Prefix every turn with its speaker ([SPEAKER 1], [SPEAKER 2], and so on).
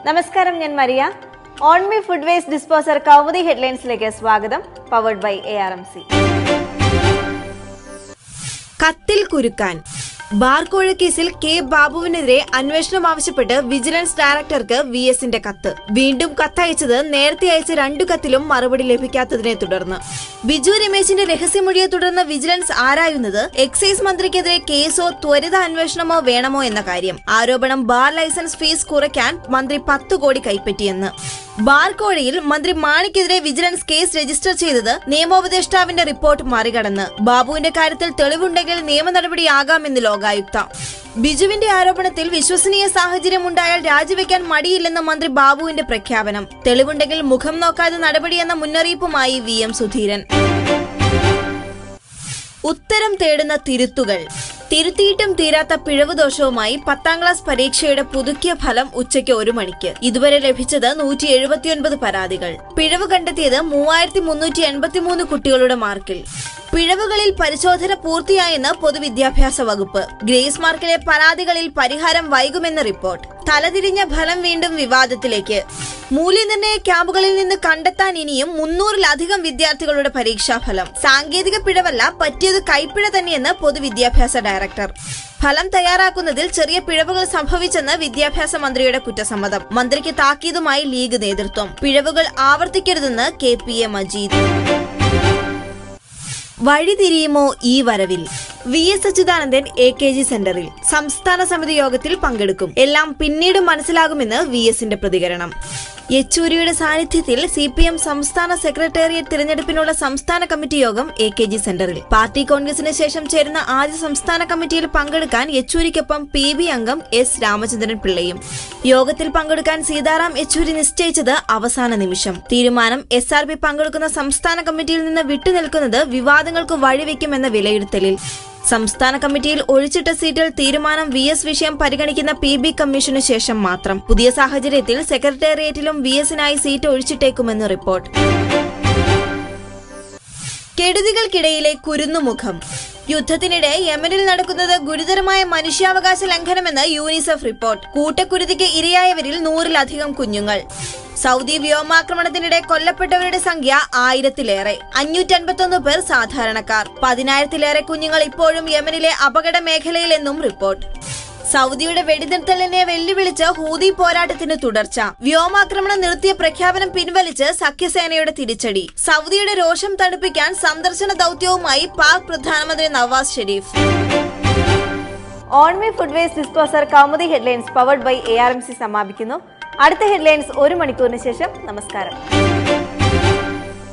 [SPEAKER 1] നമസ്കാരം, ഞാൻ Maria. On me food waste disposer Kaumudi ഹെഡ്ലൈൻസിലേക്ക് സ്വാഗതം. Powered by ARMC.
[SPEAKER 2] കത്തിൽ കുരുക്കാൻ ബാർക്കോഴ കേസിൽ കെ ബാബുവിനെതിരെ അന്വേഷണം ആവശ്യപ്പെട്ട് വിജിലൻസ് ഡയറക്ടർക്ക് VSന്റെ കത്ത്. വീണ്ടും കത്തയച്ചത് നേരത്തെ അയച്ച 2 കത്തിലും മറുപടി ലഭിക്കാത്തതിനെ തുടർന്ന്. ബിജു രമേശിന്റെ രഹസ്യമൊഴിയെ തുടർന്ന് വിജിലൻസ് ആരായുന്നത് എക്സൈസ് മന്ത്രിക്കെതിരെ കേസോ ത്വരിത അന്വേഷണമോ വേണമോ എന്ന കാര്യം. ആരോപണം ബാർ ലൈസൻസ് ഫീസ് കുറയ്ക്കാൻ മന്ത്രി 10 കോടി കൈപ്പറ്റിയെന്ന്. ബാർക്കോഴയിൽ മന്ത്രി മാണിക്കെതിരെ വിജിലൻസ് കേസ് രജിസ്റ്റർ ചെയ്തത് നിയമോപദേഷ്ടാവിന്റെ റിപ്പോർട്ട് മറികടന്ന്. ബാബുവിന്റെ കാര്യത്തിൽ തെളിവുണ്ടെങ്കിൽ നിയമ നടപടിയാകാമെന്ന് ലോകായുക്ത. ബിജുവിന്റെ ആരോപണത്തിൽ വിശ്വസനീയ സാഹചര്യം ഉണ്ടായാൽ രാജിവെക്കാൻ മടിയില്ലെന്ന് മന്ത്രി ബാബുവിന്റെ പ്രഖ്യാപനം. തെളിവുണ്ടെങ്കിൽ മുഖം നോക്കാതെ നടപടിയെന്ന മുന്നറിയിപ്പുമായി VM സുധീരൻ. ഉത്തരം തേടുന്ന തിരുത്തുകൾ. തിരുത്തിയിട്ടും തീരാത്ത പിഴവ് ദോഷവുമായി 10ാം ക്ലാസ് പരീക്ഷയുടെ പുതുക്കിയ ഫലം ഉച്ചയ്ക്ക് 1 മണിക്ക്. ഇതുവരെ ലഭിച്ചത് 179 പരാതികൾ. പിഴവ് കണ്ടെത്തിയത് 3383 കുട്ടികളുടെ മാർക്കിൽ. പിഴവുകളിൽ പരിശോധന പൂർത്തിയായെന്ന് പൊതുവിദ്യാഭ്യാസ വകുപ്പ്. ഗ്രേസ് മാർക്കിലെ പരാതികളിൽ പരിഹാരം വൈകുമെന്ന് റിപ്പോർട്ട്. തലതിരിഞ്ഞ ഫലം വീണ്ടും വിവാദത്തിലേക്ക്. മൂല്യനിർണ്ണയ ക്യാമ്പുകളിൽ നിന്ന് കണ്ടെത്താൻ ഇനിയും 300-ലധികം വിദ്യാർത്ഥികളുടെ പരീക്ഷാഫലം. സാങ്കേതിക പിഴവല്ല, പറ്റിയത് കൈപ്പിഴ തന്നെയെന്ന് പൊതുവിദ്യാഭ്യാസ ഡയറക്ടർ. ഫലം തയ്യാറാക്കുന്നതിൽ ചെറിയ പിഴവുകൾ സംഭവിച്ചെന്ന് വിദ്യാഭ്യാസ മന്ത്രിയുടെ കുറ്റസമ്മതം. മന്ത്രിക്ക് താക്കീതുമായി ലീഗ് നേതൃത്വം. പിഴവുകൾ ആവർത്തിക്കരുതെന്ന് KPA മജീദ്. വഴിതിരിയുമോ ഈ വരവിൽ? VS അച്യുതാനന്ദൻ AKG സെന്ററിൽ സംസ്ഥാന സമിതി യോഗത്തിൽ പങ്കെടുക്കും. എല്ലാം പിന്നീട് മനസ്സിലാകുമെന്ന് VSന്റെ പ്രതികരണം. യെച്ചൂരിയുടെ സാന്നിധ്യത്തിൽ CPM സംസ്ഥാന സെക്രട്ടേറിയറ്റ് തിരഞ്ഞെടുപ്പിനുള്ള സംസ്ഥാന കമ്മിറ്റി യോഗം AKG സെന്ററിൽ. പാർട്ടി കോൺഗ്രസിന് ശേഷം ചേരുന്ന ആദ്യ സംസ്ഥാന കമ്മിറ്റിയിൽ പങ്കെടുക്കാൻ യെച്ചൂരിക്കൊപ്പം PB അംഗം S രാമചന്ദ്രൻ പിള്ളയും. യോഗത്തിൽ പങ്കെടുക്കാൻ സീതാറാം യെച്ചൂരി നിശ്ചയിച്ചത് അവസാന നിമിഷം. തീരുമാനം SRP പങ്കെടുക്കുന്ന സംസ്ഥാന കമ്മിറ്റിയിൽ നിന്ന് വിട്ടുനിൽക്കുന്നത് വിവാദങ്ങൾക്ക് വഴിവെക്കുമെന്ന വിലയിരുത്തലിൽ. സംസ്ഥാന കമ്മിറ്റിയിൽ ഒഴിച്ചിട്ട സീറ്റിൽ തീരുമാനം VS വിഷയം പരിഗണിക്കുന്ന PB കമ്മീഷനു ശേഷം മാത്രം. പുതിയ സാഹചര്യത്തിൽ സെക്രട്ടേറിയറ്റിലും VSനായി സീറ്റ് ഒഴിച്ചിട്ടേക്കുമെന്ന് റിപ്പോർട്ട്. കെടുതികൾക്കിടയിലെ കുരുന്നുമുഖം. യുദ്ധത്തിനിടെ യമനിൽ നടക്കുന്നത് ഗുരുതരമായ മനുഷ്യാവകാശ ലംഘനമെന്ന് UNICEF റിപ്പോർട്ട്. കൂട്ടക്കുരുതിക്ക് ഇരയായവരിൽ 100-ലധികം കുഞ്ഞുങ്ങൾ. സൗദി വ്യോമാക്രമണത്തിനിടെ കൊല്ലപ്പെട്ടവരുടെ സംഖ്യ 1000-ലേറെ. 551 പേർ സാധാരണക്കാർ. 10,000-ലേറെ കുഞ്ഞുങ്ങൾ ഇപ്പോഴും യമനിലെ അപകട മേഖലയിലെന്നും റിപ്പോർട്ട്. സൗദിയുടെ വെടിനിർത്തലിനെ വെല്ലുവിളിച്ച് ഹൂതി പോരാട്ടത്തിന് തുടർച്ച. വ്യോമാക്രമണം നിർത്തിയ പ്രഖ്യാപനം പിൻവലിച്ച് സഖ്യസേനയുടെ തിരിച്ചടി. സൗദിയുടെ രോഷം തണുപ്പിക്കാൻ സന്ദർശന ദൌത്യവുമായി പാക് പ്രധാനമന്ത്രി നവാസ് ഷെരീഫ്.
[SPEAKER 1] ഓൺ me food waste disposer Kaumudi headlines powered by ARMC സമാപിക്കുന്നു. അടുത്ത ഹെഡ്ലൈൻസ് 1 മണിക്കൂറിന് ശേഷം. നമസ്കാരം.